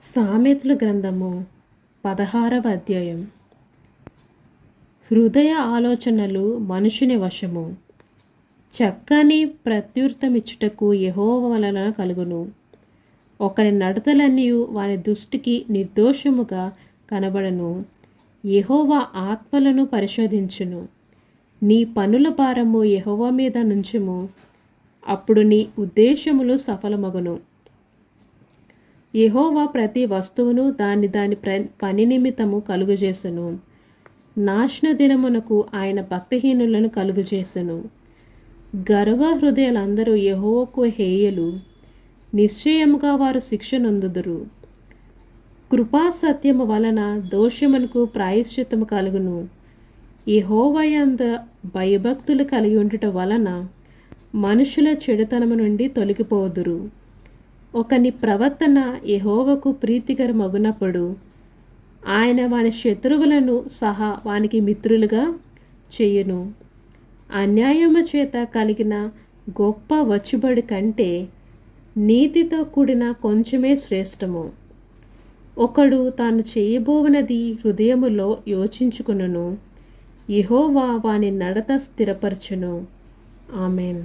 సామెతల గ్రంథము 16వ అధ్యాయం. హృదయ ఆలోచనలు మనుషుని వశము, చక్కని ప్రత్యుత్తరమిచ్చుటకు యెహోవా వలన కలుగును. ఒకరి నడతలన్నీ వాని దృష్టికి నిర్దోషముగా కనబడను. యెహోవా ఆత్మలను పరిశోధించును. నీ పనుల భారము యెహోవా మీద నుంచుము, అప్పుడు నీ ఉద్దేశములు సఫలమగును. యెహోవా ప్రతి వస్తువును దాని పని నిమిత్తము కలుగజేసును. నాశన దినమునకు ఆయన భక్తిహీనులను కలుగజేసును. గర్వ హృదయాలందరూ యెహోవాకు హేయులు, నిశ్చయముగా వారు శిక్ష నొందుదురు. కృపాసత్యము వలన దోషమునకు ప్రాయశ్చిత్తము కలుగును. యెహోవా యందు భయభక్తులు కలిగి ఉండుట వలన మనుషుల చెడుతనము నుండి తొలగిపోదురు. ఒకని ప్రవర్తన యెహోవాకు ప్రీతికరమగునప్పుడు ఆయన వాని శత్రువులను సహా వానికి మిత్రులుగా చేయును. అన్యాయము చేత కలిగిన గొప్ప వచ్చుబడి కంటే నీతితో కూడిన కొంచెమే శ్రేష్టము. ఒకడు తాను చేయబోవునది హృదయములో యోచించుకొనును, యెహోవా వాని నడత స్థిరపరచును. ఆమేన్.